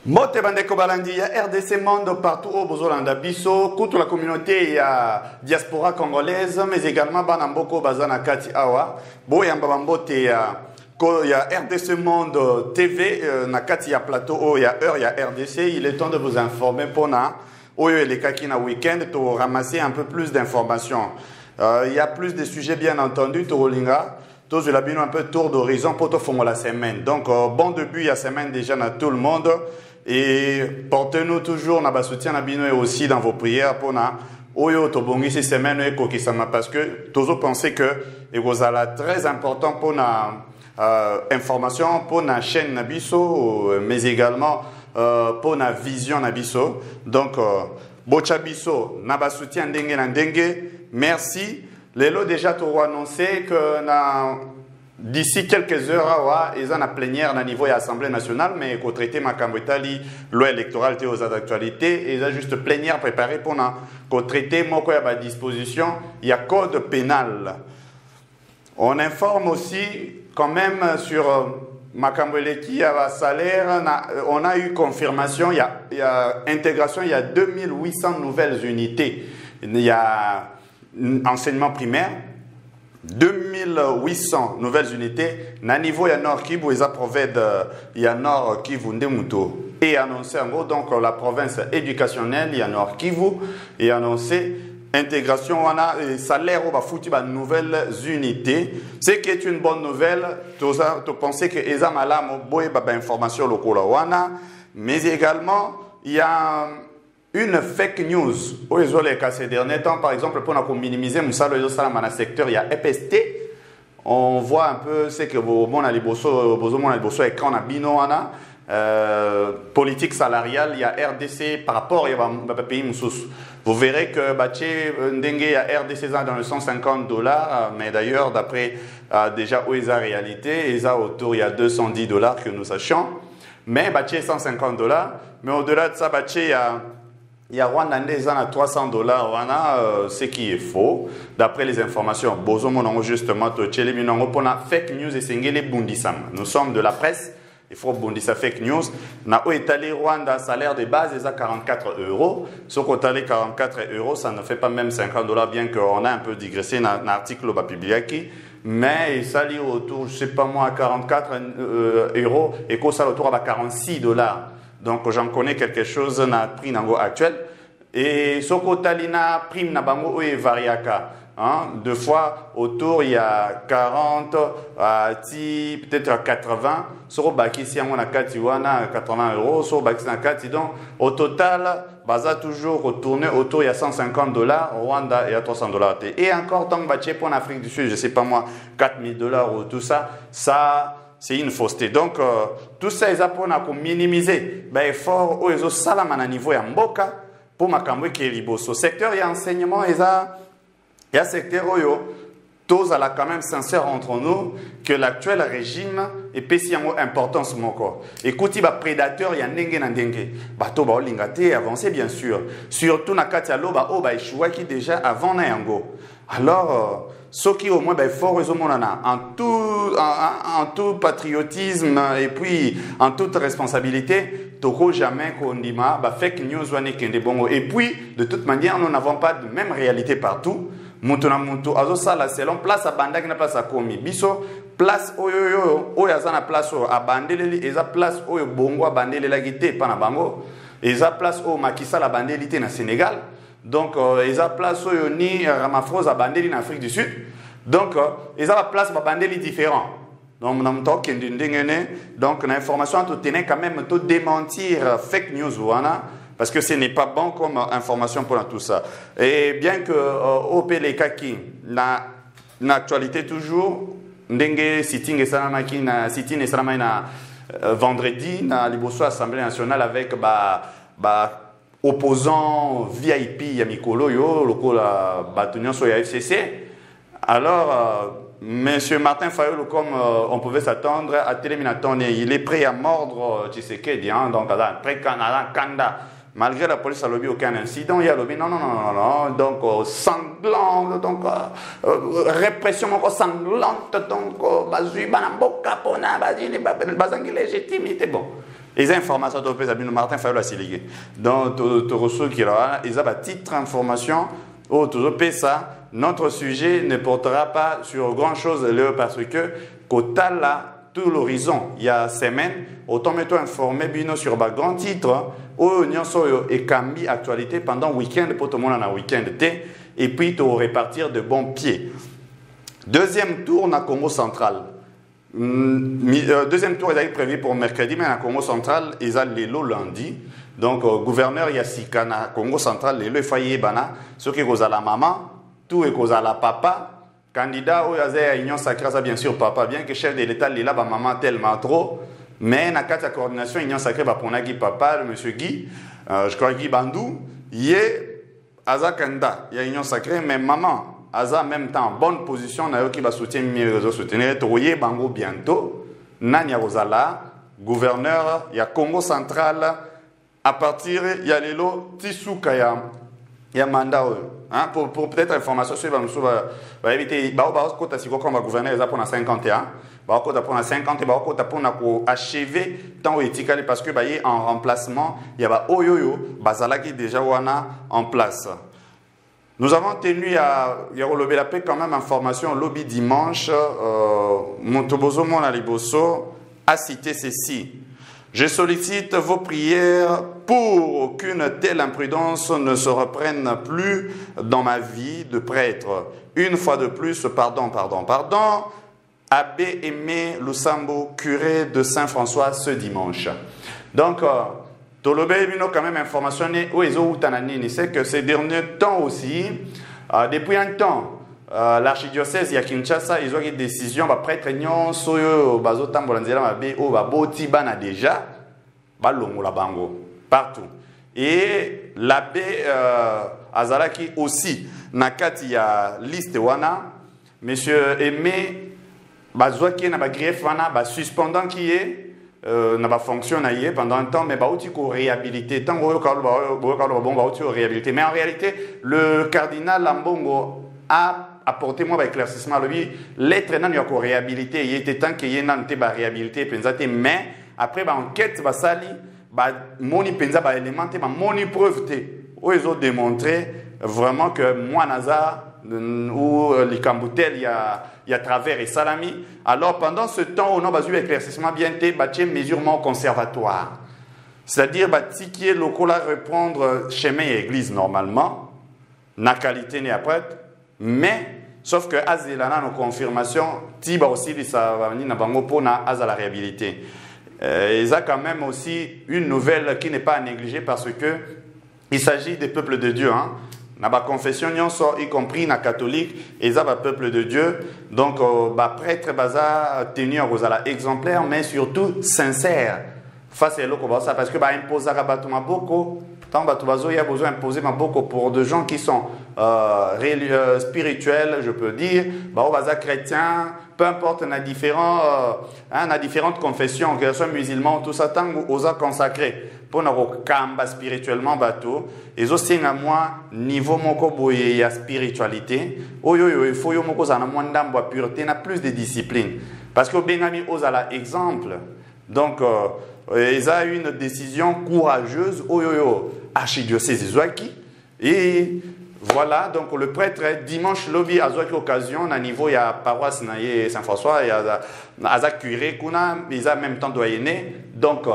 Mote Bandeko Balandi, il y a RDC Monde partout au Bozolanda Bisso, contre la communauté, il y a diaspora congolaise, mais également Banamboko Bazana Kati Awa, Boyamba Bambote, il y a RDC Monde TV, Nakati, il y a plateau, il y a heure, il y a RDC. Il est temps de vous informer pour les Kakina week-end, pour ramasser un peu plus d'informations. Il y a plus de sujets, bien entendu, Torolinga. Tous les un peu tour d'horizon pour faire la semaine. Donc, bon début, il y a semaine déjà dans tout le monde. Et portez-nous toujours dans soutien et aussi dans vos prières pour Oyo Tobongi ces semaines parce que tous pensez que vous allez très important pour la information pour la chaîne Nabiso, mais également pour la vision Nabiso. Donc, Bocha Biso, Naba soutien Dengue. Merci. Lélo déjà tu as annoncé que d'ici quelques heures, ils ont une plénière au niveau de l'Assemblée nationale, mais qu'on traite ma cambouetali, loi électorale aux d'actualité, ils ont juste plénière préparée pour qu'on traite mon à disposition, il y a code pénal. On informe aussi quand même sur Makamboueleki à salaire, on a eu confirmation, il y a intégration, il y a 2800 nouvelles unités. Il y a enseignement primaire, 2800 nouvelles unités. Na niveau, il y a Nord Kivu, il y a Nord Kivu Ndemuto. Et annoncé en gros, donc la province éducationnelle, il y a Nord Kivu, et annoncé intégration, on a salaire, on va foutre de nouvelles unités. Ce qui est une bonne nouvelle, tu pensais que les gens ont information locale, mais également, il y a une fake news. Ces derniers temps, par exemple, pour minimiser le secteur, il y a EPST. On voit un peu ce que vous avez écran à Bino. Politique salariale, il y a RDC par rapport à pays Moussous. Vous verrez que il y a RDC dans les $150, mais d'ailleurs, d'après déjà où est la réalité, il y a autour, il y a $210 que nous sachions. Mais $150, mais au-delà de ça, il y a Rwandais à $300, ce qui est faux. D'après les informations, justement, fake news et nous sommes de la presse. Il faut bondissa fake news. Na Italie, Rwanda, salaire de base est à 44 €. Ce qu'on a 44 €, ça ne fait pas même $50, bien qu'on a un peu digressé dans l'article publié. Mais il s'allie autour, je ne sais pas moi, à 44 € et qu'on s'allie autour à $46. Donc j'en connais quelque chose dans le prix actuel. Et ce qu'on a prime na bango est variaka. Deux fois autour, il y a 40, peut-être 80. Sur le baki, si on a 80 €, sur le baki, donc au total, baza toujours retourner autour, il y a $150, Rwanda, il y a $300. Et encore, tant que pour l'Afrique du Sud, je ne sais pas moi, $4,000 ou tout ça, c'est une fausseté. Donc, tout ça, ils apprennent à minimiser. Effort, ils ont salam à niveau ya mboka pour makambo qui est liboso. Secteur et enseignement, il y a secteur où tous à la quand même sincère entre nous que l'actuel régime est péci en importance mon corps. Écoutez, prédateur, il y a n'dengue. Bato ba lingate avancé bien sûr. Surtout na katialo échoué qui déjà avant na yango. Alors ceux qui au moins fort en tout patriotisme et puis en toute responsabilité, toko jamais qu'on dit fake news et puis de toute manière nous n'avons pas de même réalité partout. Mutuna mutu azo sala selon place à bandaki na place à komi biso place oyo azana place à bandeleli eza place oyo bongo bandele la gité pana bango eza place au makisa la bandelité na Sénégal donc eza place oyo ni Ramaphosa à bandeli na Afrique du Sud donc eza la place ba bandeli différent donc na mto kendi ndengene donc na information to tenir quand même to démentir fake news wana parce que ce n'est pas bon comme information pour tout ça. Et bien que au Pelekaki, l'actualité toujours, Ndenge sitting et salamaki na sitting et salamai na vendredi na liboso Assemblée nationale avec opposants VIP ya mikolo yo lokola batunion so ya FCC. Alors Monsieur Martin Fayulu, comme on pouvait s'attendre, à Téléminaton, il est prêt à mordre Tshisekedi, donc prêt à Kanda. Malgré la police, il n'y a aucun incident. Il y a non. Donc, sanglant, donc, répression sanglante, donc, bazui, banamboka, pona, bazili, bazangi légitimité. Bon. Les informations de Martin Fayol a siligé. Donc, tu reçois qui là, ils ont une petite information. Oh, toujours ça. Notre sujet ne portera pas sur grand chose parce que quand là, tout l'horizon, il y a semaine, autant me informer bien sur un grand titre. Oh, nous sommes et cambi actualité pendant le week-end pour tout le monde en un week-end et puis tu répartir de bons pieds. Deuxième tour dans Congo central. Deuxième tour est prévu pour mercredi, mais à Congo central, ils ont le lundi. Donc, gouverneur Yassika na Congo central, le foyer bana, ce qui est la maman, tout est la papa. Candidat au Union sacrée, ça bien sûr papa, bien que chef de l'État, il a maman tellement trop. Mais dans la coordination, Union sacrée, pour Guy papa, le monsieur Guy, je crois Guy Bandou, il y a Azakanda, il y a Union sacrée, mais maman. Aza en même temps, bonne position, na yo qui va soutenir mes réseaux soutenir, Toye Bango bientôt, Nanya Rosala, gouverneur, il y a Congo central, à partir, il y a Lelo, Tissouka, il y a mandat, hein, pour peut-être information, je vais éviter, Kota Siko comme gouverneur, il pour 51, Kota pour 50, et Kota pour achever tant éthique, parce que il y a en remplacement, il y a Oyoyo, Bazalaki déjà wana en place. Nous avons tenu à relever la paix quand même information lobby dimanche. Montobozo Monaliboso a cité ceci. Je sollicite vos prières pour qu'une telle imprudence ne se reprenne plus dans ma vie de prêtre. Une fois de plus, pardon. Abbé Aimé Lusambo, curé de Saint-François ce dimanche. Donc, Tolobé quand même informationné c'est que ces derniers temps aussi, depuis un temps, l'archidiocèse de Kinshasa, ils ont eu une décision, prêtre Nyon, Soyo, Bazotambolanzela, Boti Bana déjà, Balongo la Bango, partout. Et l'abbé Azalaki aussi, Nakati ya liste wana, monsieur Aimé, Bazoaki na grief wana, suspendant qui est, n'a pas fonctionné pendant un temps, mais il faut réhabiliter. Tant que réhabiliter. Mais en réalité, le cardinal Lambongo a apporté moi éclaircissement. L'être n'a pas réhabilité. Il était temps qu'il y ait une réhabilité. Mais après, l'enquête va salir. Moni penza ba élément, moni preuve. Ils ont démontré vraiment que moi, Nazar, ou les Camboutel, il y a travers et salami. Alors pendant ce temps, on a eu éclaircissement bien été, mesurement conservatoire. C'est-à-dire, si qui est local à reprendre chemin et église normalement, na qualité n'est après, mais sauf que Azélana nos confirmations, Tiba aussi, ça va venir na bango pour na la réhabilité. Il y a quand même aussi une nouvelle qui n'est pas à négliger parce que il s'agit des peuples de Dieu, hein. Dans la confession, y compris dans la catholique, ils ont le peuple de Dieu. Donc, prêtre baza tenu à exemplaire, mais surtout sincère. Face à l'autre, parce que imposer à batuma beaucoup, tant il y a besoin d'imposer beaucoup pour des gens qui sont spirituels, je peux dire, baza chrétiens, peu importe, on a différentes confessions, que ce soit musulmans, tout ça, tant aux a consacrés. Pour nous camba spirituellement bateau et aussi à moi niveau moko boye ya spiritualité il faut yo moko zana moins d'ambo pureté na plus de discipline parce que benami ozala exemple donc ils a eu une décision courageuse archidiocèse Zouaki et voilà donc le prêtre dimanche lobby a Zouaki occasion à niveau il y a paroisse naie Saint-François il y a curé kuna ils a même temps doyenné donc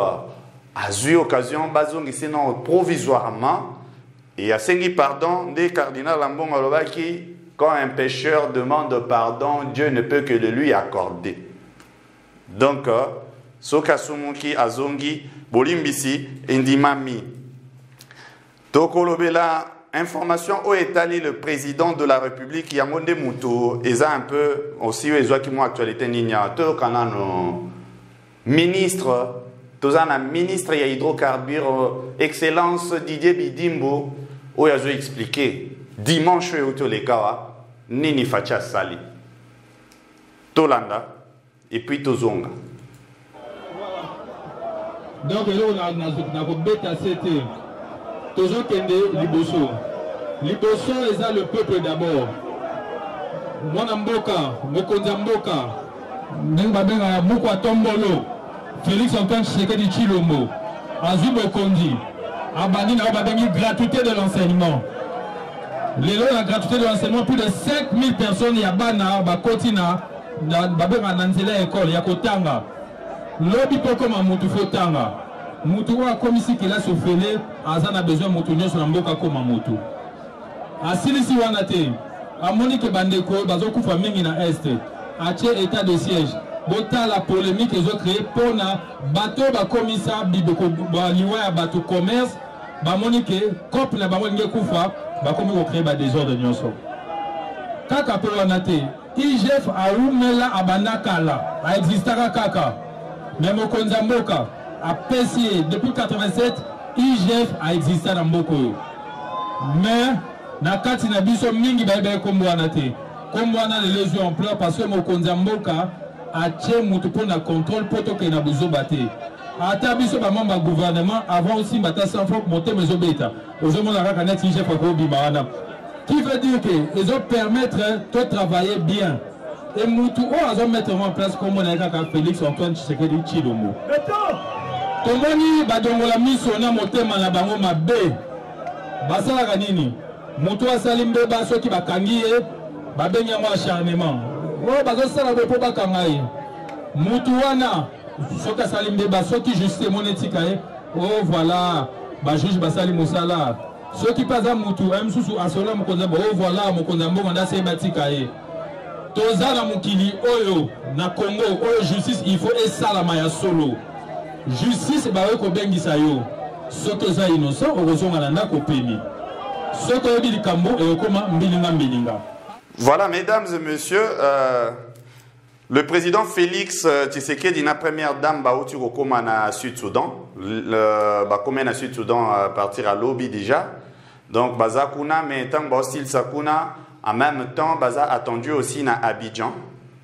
a eu occasion, sinon provisoirement, et a saigné pardon des cardinals Lambon qui, quand un pécheur demande pardon, Dieu ne peut que le lui accorder. Donc, Sokasumuki Azongi, Bolimbisi, Indimami. Tokolobela, information où est allé le président de la République, Yamonde Moutou, et ça un peu aussi, ils ont qui m'ont actualité, Nina, Tokanano, ministre. Tous un ministre de hydrocarbures, Excellence Didier Bidimbo, où il a expliqué dimanche où tous les cas, Nini Facha Sali, Tolanda et puis Tozonga. Donc là on a bêta c'était Tozo Kende Liboso. Liboso est le peuple d'abord. Mwana Mboka, Mokonza Mboka, Nenga Benga Mukwa Tombolo. Félix Antoine Tshisekedi Tshilombo, Azui Bokondi, Abani Nababengi, gratuité de l'enseignement. La gratuité de l'enseignement, plus de 5000 personnes, il y a Bana, Bakotina, Babera Nanzela école, il y a Kotanga. Lobby Pokoma Moutou Fotanga. Moutou a comme ici qu'il a soufflé, Azan a besoin de Moutou Nyon sur Mboka comme Moutou. Asilisi Wanate, à Monique Bandeko, Bazoku Famille na Est, à Tché état de siège. Bota la polémique qu'ils ont créée pour na bateau ba commissaire bibeko ba liwa ya bateau commerce ba monique cop na ba monique kufa ba komi ko créer ba désordre nyonso kaka pour wanate IGF a umela abanakala a existara kaka mais mokonza mboka a PCA depuis 87 IGF a existé na mboko mais na kati na biso mingi ba ba kombo wanate kombo wana les lésions en pleurs parce que mokonza mboka a tché moutou pour na contrôle pour que na besoin battre. A tabiso ba membre gouvernement avant aussi bata sans faut monter mes obéta. Aujourd'hui on a reconnaître si j'ai pas bimana. Qui veut dire que ils ont permettre de travailler bien. Et moutou on a mettre en place comme on a ka Félix Antoine Tshisekedi Tshilombo. Tomoni ba dongola miso na motema na bango mabe. Basala kanini? Moutou asalimbe ba soki bakangi e ba benya mo acharnement. Oh, bazosala bepo bakangai mutu wana soka salimbe ba soki juste monétika oh voilà ba juge basali musala soki paza mutu msusu asola mukonza oh voilà mukonza mbongo ndase batika tozala mukili oyo na Congo oyo justice il faut esalama ya solo justice ba ko bengisa yo soki za innocent okozonga na ndako peni soki oyebi likambo ekoma mbilinga. Voilà, mesdames et messieurs, le président Félix Tshisekedi, la première dame, na Sud-Soudan, na Sud-Soudan à partir à l'Obi déjà. Donc, Bazakuna, mais tant que Sakuna, en même temps, Baza attendu aussi na Abidjan.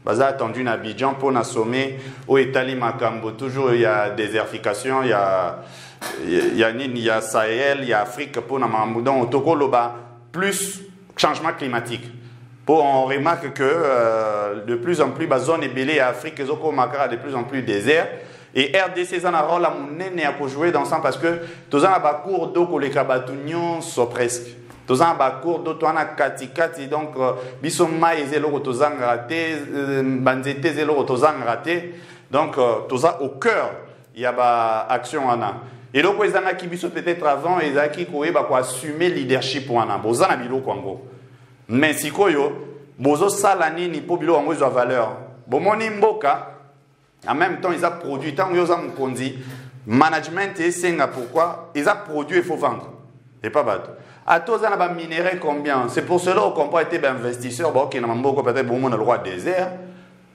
Baza attendu na Abidjan pour na sommet au Italie Makambo. Toujours il y a désertification, il y a Sahel, il y a Afrique pour na Mamoudon, au Tokoloba, plus changement climatique. On remarque que de plus en plus, la zone ébélée à Afrique, de plus en plus désert. Et RDC, a un rôle à jouer dans ça parce que tous un cours d'eau que les cabatunions sont presque. Tous un cours d'eau, tu as katikati, donc bisoma et zélo tous en raté, banzete zélo tous en raté. Donc tous au cœur, il y a action en a. Et donc les gens qui biso peut-être avant, ils ont qui assumer leadership en a. Bozan a bilo Congo. Mais si koyo bozo salani ni po bilo wango zo valeur bomoni mboka en même temps ils a produit tant yo za mkonzi management et senga pourquoi ils a produit il faut vendre et pas battre à tous on a ba minerai combien c'est pour cela qu'on peut être investisseur ba OK na mboko peut-être bon na le roi désert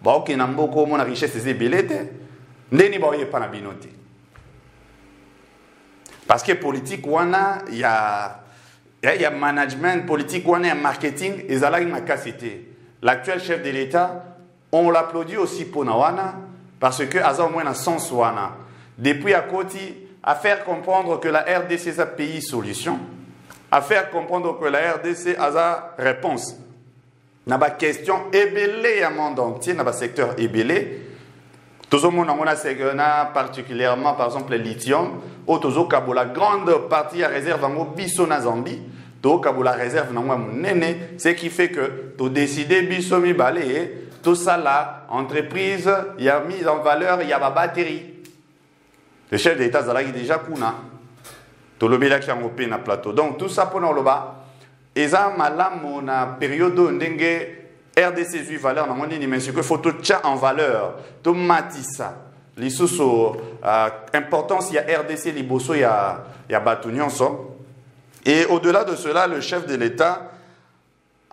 ba OK na mboko mon richesse c'est belete ndeni ba pas na binoti parce que politique wana il y a management politique, il y a marketing, et ça une capacité. L'actuel chef de l'État, on l'applaudit aussi pour Nawana, parce que à au moins dans sens wana. Depuis à côté, à faire comprendre que la RDC est un pays solution, à faire comprendre que la RDC a sa réponse. N'a pas question ébélé à monde entier, n'a pas secteur ébélé. Tout le monde a particulièrement, par exemple, le lithium. La grande partie à réserve en biso na Zambie. La réserve na nene. Ce qui fait que tu décides biso mi balé. Tout ça là, entreprise, il y a mise en valeur, il y a ma batterie. Le chef d'État Zalagi déjà kuna. Tout le béla qui a mopé na plateau. Donc tout ça pour nous là-bas. Et ça, malam na période ndenge. RDC juif valeur dans mon mais ce que faut tout tient en valeur tout matissa les sous importance il y a RDC liboso il y a Batunion et au-delà de cela le chef de l'État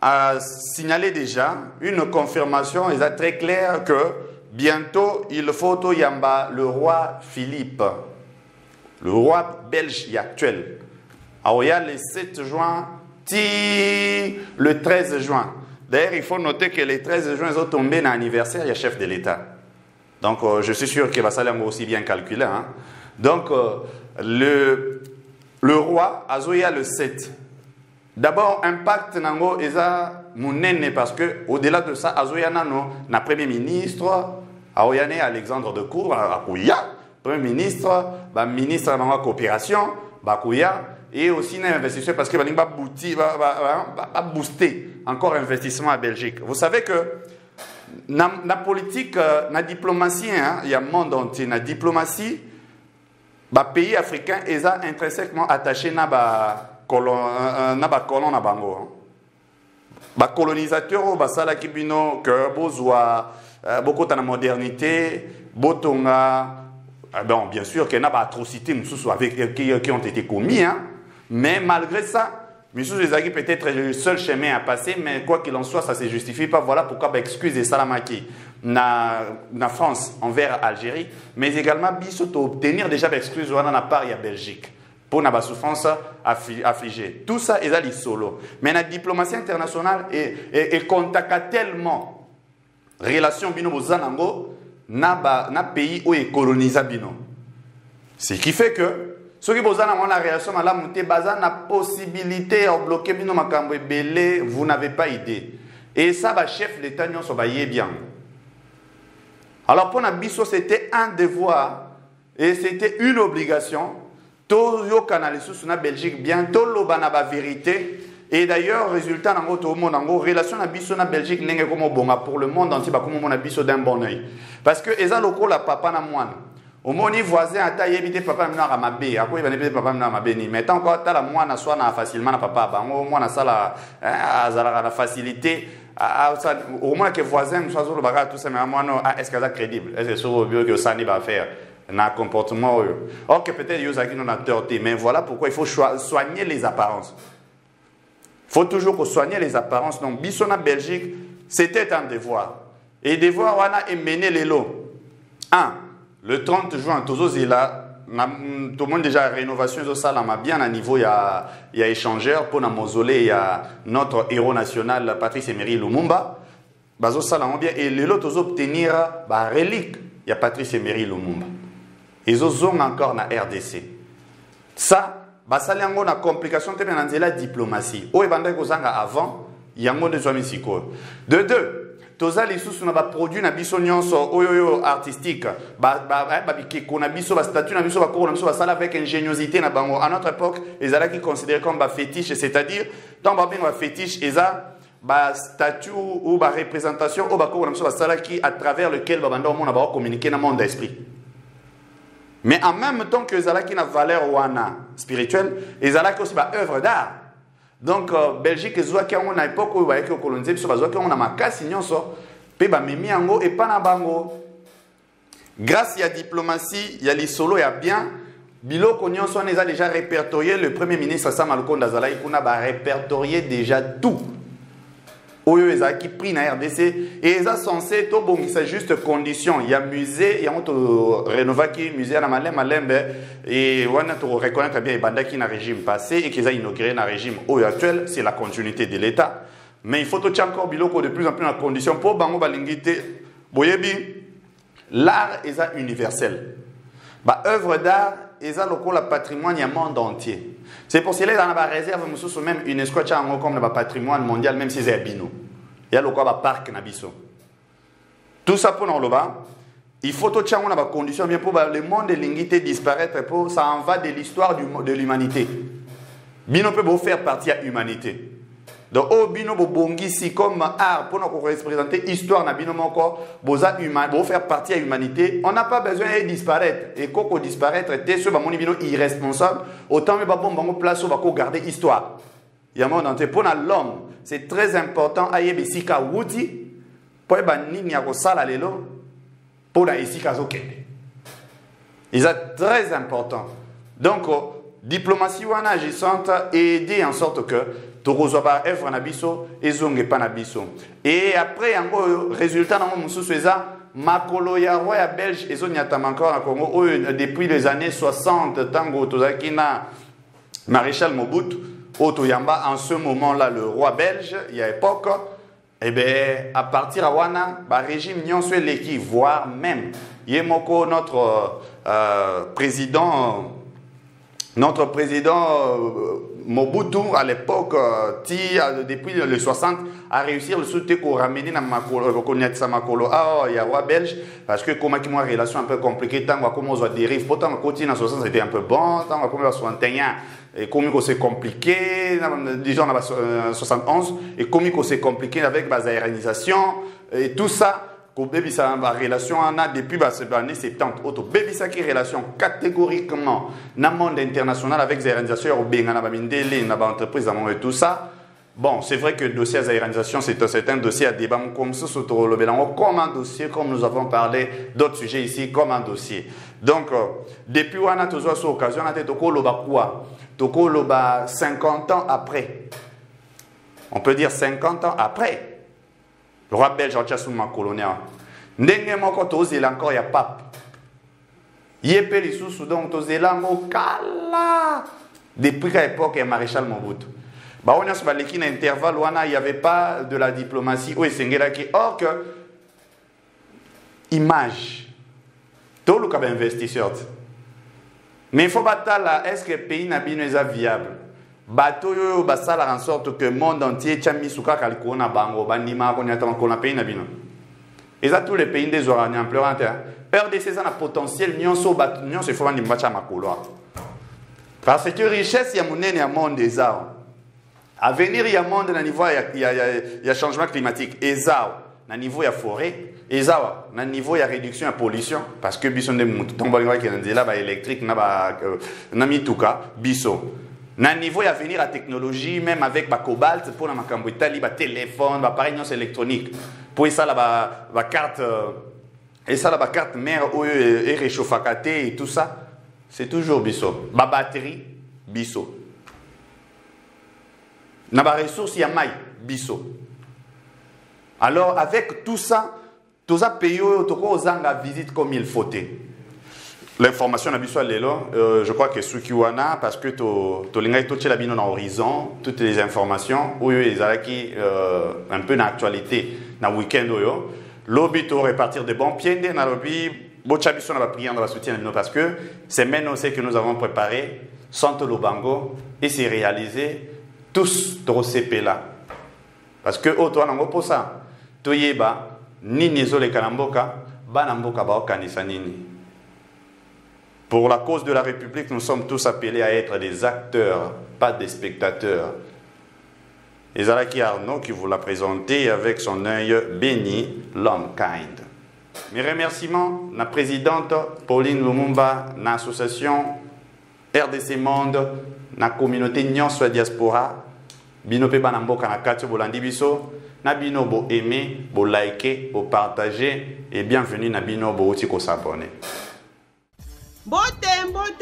a signalé déjà une confirmation il est très clair que bientôt il faut tout yamba le roi Philippe le roi belge actuel alors il y a le 7 juin le 13 juin. D'ailleurs, il faut noter que les 13 juin, ils ont tombé dans l'anniversaire, il y a chef de l'État. Donc, je suis sûr que ça va aussi bien calculé. Hein? Donc, le roi, Azoya le 7. D'abord, impact nango eza munene parce que au-delà de ça, Azoya nano na premier ministre, Aoyane Alexandre de Cour, Akouya, Premier ministre, ministre de la coopération, Bakouya, et aussi un investisseur parce que va booster encore investissement à Belgique. Vous savez que la politique, la diplomatie, il y a un monde entier, la diplomatie, les pays africains sont intrinsèquement attachés à colon na bango. Les colonisateurs, basala kibino que bozwa beaucoup de modernité, botonga, bon bien sûr qu'il y a des atrocités qui ont été commises, mais malgré ça, Monsieur Zezaki peut-être le seul chemin à passer, mais quoi qu'il en soit, ça ne se justifie pas. Voilà pourquoi excuse Salamaki na France envers Algérie, mais également biso obtenir déjà excuse dans la part de la Belgique pour la souffrance affligée. Tout ça est allé solo. Mais la diplomatie internationale est contact tellement relation bino bozanango na pays où est colonisé bino. Ce qui fait que ceux qui ont la relation à la montée, la possibilité de bloquer belé, vous n'avez pas idée. Et ça, le chef d'État n'y a bien. Alors pour Nabiso, c'était un devoir et c'était une obligation. Tout le canal sur la Belgique, bientôt la vérité. Et d'ailleurs, résultat, dans la relation Nabiso na Belgique, n'est comme bon pour le monde entier, comme on Nabiso d'un bon oeil. Parce que les locaux, la papa na moine. Au moni voisin a taillé éviter papa maintenant à ma bé à quoi il va éviter papa maintenant à ma béni mais tant que t'as la moi na soit na facilement na papa bah moi na ça la facilité au moins que voisin soit sur le bagage tout ça mais moi non est-ce que c'est crédible est-ce que sur bio que ça n'y va faire na comportement ok peut-être Yosaki non a torté mais voilà pourquoi il faut soigner les apparences. Il faut toujours soigner les apparences. Donc Bissona Belgique c'était un devoir et devoir wana est mener les lots. Le 30 juin, tout le monde déjà rénovation de ça, bien à niveau, il y a échangeur pour la mausolée, il y a notre héros national Patrice Emery Lumumba. Et le lot tous obtenir la relique, il y a Patrice Emery Lumumba. Ils ont encore na RDC. Ça, ça a une complication de la diplomatie. Ou avant, il y a un de deux. Toza les sous na ba produit na biso nyonso oyo artistique ko na biso ba statut na biso ba ko na biso ba sala avec ingéniosité na bango à notre époque ezala qui considéré comme ba fétiche c'est-à-dire tant ba bien ba fétiche eza ba statut ou ba représentation ou ba ko na biso ba sala qui à travers lequel ba banda on ba communiquer na monde d'esprit. Mais en même temps que ezala qui na valeur wana spirituelle ezala qui aussi ba œuvre d'art. Donc, Belgique, ils ont une époque où ils ont colonisé, ils ont un makasi, ils ont et pas na bango. Grâce à la diplomatie, il y a les solos, il y a bien. Bilo Konyon son a déjà répertorié, le Premier ministre Sam Alcon d'Azala, il a répertorié déjà tout. Oyo eza qui pris na RDC et ils sont censés to bon c'est juste condition il y a musée il y a on rénover qui musée na malembe et on a to reconnaître bien banda qui na régime passé et qu'ils a inauguré na régime actuel c'est la continuité de l'état mais il faut to encore biloko de plus en plus en condition pour bango balingité boyebi l'art est universel ba œuvre d'art est le patrimoine du monde entier. C'est pour cela qu'on a réserve même UNESCO comme le patrimoine mondial même si c'est bino. Il y a le parc nabiso. Tout ça pour nous il faut que nous ayons des conditions bien pour le monde de l'ingité disparaître pour ça en va de l'histoire de l'humanité. Bino peut faire partie de l'humanité. Donc au bino bongisi comme art pour nous représenter l'histoire na bino moko boza humain pour faire partie de l'humanité on n'a pas besoin de disparaître et quand disparaître t'es sur mon bino irresponsable autant mais bon bango place où va garder histoire il y a monde entier pour l'homme c'est très important à yebe sika wuti pour ba nini ya ko sala lelo pour la isika zokende ils est très important donc diplomatie wana agissante et aider en sorte que Torozoba œuvre na biso ezonge pa na biso et après yango résultat na mususu eza makolo ya roi ya belge ezonyata encore na Congo depuis les années 60 tango tozaki na maréchal Mobutu otoyamba en ce moment là le roi belge il y a époque et ben à partir à wana ba régime nyonso eleki voire même yemoko notre président Mobutu, à l'époque, depuis les 60, a réussi à le soutenir pour ramener dans Makolo, il y a roi belge, parce que comme il y a une relation un peu compliquée, tant qu'on a dérive, pourtant, le côté dans 60, c'était un peu bon, tant qu'on a 61, et comme c'est compliqué, disons, en 71, et comme c'est compliqué avec la aéronisation, et tout ça, que ça a une relation depuis les années 70. Baby ça qui relation catégoriquement dans le monde international avec les organisations européennes, les entreprises et tout ça. Bon, c'est vrai que le dossier des organisations, c'est un dossier à débat comme ça, comme un dossier, comme nous avons parlé d'autres sujets ici, comme un dossier. Donc, depuis on a toujours cette occasion, on a été quoi? 50 ans après. On peut dire 50 ans après. Le roi belge a sous ma coloniale. Ndenge moko tozela encore ya pape. Yepe lisusu donc tozela ngo kala. Depuis qu'à l'époque maréchal Mobutu. Bah on a sur baleki na intervalle wana il y avait pas de la diplomatie ou esengela qui or que image. Tout le cas investisseur. Mais il faut battre est-ce que le pays n'a bien viable? Bateau yo basala en sorte que le monde entier tchami suka kalikona bango bandima konyata kona pays na bino. Et ça tous les pays des Oraniens en pleurant. RDC a un potentiel nyonso bat nyonso il faut vendre matcha makolo. Parce que richesse ya munene ya monde des arts. Avenir ya monde na niveau ya changement climatique ezao na niveau ya forêt ezao na niveau ya réduction ya pollution parce que biso ndé mutu tombolinga ki nzela ba électrique na mituka biso. Na niveau à venir à technologie, même avec le cobalt, pour la makambo itali, le téléphone, l'appareil électronique. Pour ça, la carte, et ça, la carte mère, et réchauffacate et tout ça, c'est toujours biso. La batterie, biso. Na ba ressources, il y a maille, biso. Alors, avec tout ça, tous les pays, ils ont la visite comme il faut. L'information na biso lelo, je crois que ceux qui wana parce que to linga to la bino na horizon, toutes les informations ou les alaki un peu dans l'actualité na week-end oyo, lobby to répartir de bons pieds na lobby bocha biso na ba prière na ba soutien parce que c'est maintenant que nous avons préparé Santo Lobango et c'est réalisé tous to CP là. Parce que o to na ngo posa to yeba nini zo le kanamboka bana mboka ba okanisa nini. Pour la cause de la République, nous sommes tous appelés à être des acteurs, pas des spectateurs. Et Zalaki Arnaud qui vous l'a présenté avec son œil béni, l'homme kind. Mes remerciements, la présidente Pauline Lumumba, l'association RDC Monde, la communauté Nyonso Diaspora, bino pe banamboka na kati bolandi biso, na bino bo aimer, bo liker, bo partager et bienvenue na bino bo uti ko s'abonner.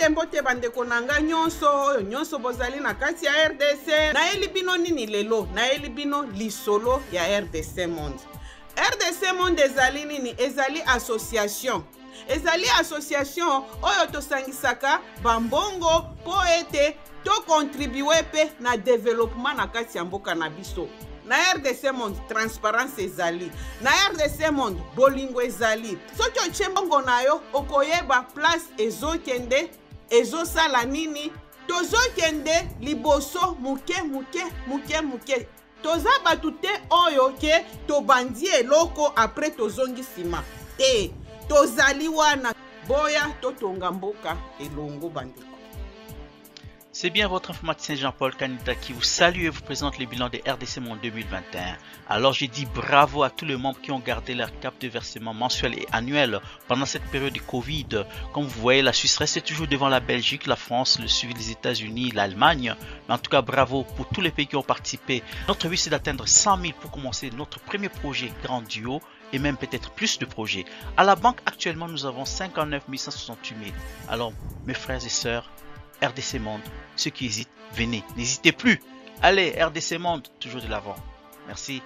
Mbote bandeko nanga nyonso bozali na kati ya RDC na elibino nini lelo na elibino lisolo ya RDC Monde. RDC Monde ezali nini ezali association oyo tosangisaka bambongo po ete to contribuer pe na développement na kati ya mboka na biso. Na RDC Monde transparence ezali, na RDC Monde bolingo ezali. Soki otie mbongo na yo okoyeba place ezokende ezosala nini, tozokende liboso muke toza batu te oyo ke tobandi eloko après tozongi sima te tozali wana boya totonga mboka elongo bandeko. C'est bien votre informaticien Jean-Paul Kanita qui vous salue et vous présente le bilan de RDC Monde 2021. Alors je dis bravo à tous les membres qui ont gardé leur cap de versement mensuel et annuel pendant cette période de Covid. Comme vous voyez, la Suisse reste toujours devant la Belgique, la France, le suivi des États-Unis, l'Allemagne. Mais en tout cas, bravo pour tous les pays qui ont participé. Notre but c'est d'atteindre 100 000 pour commencer notre premier projet grandiose et même peut-être plus de projets. À la banque actuellement, nous avons 59 168 000. Alors mes frères et sœurs, RDC Monde, ceux qui hésitent, venez, n'hésitez plus. Allez, RDC Monde, toujours de l'avant. Merci.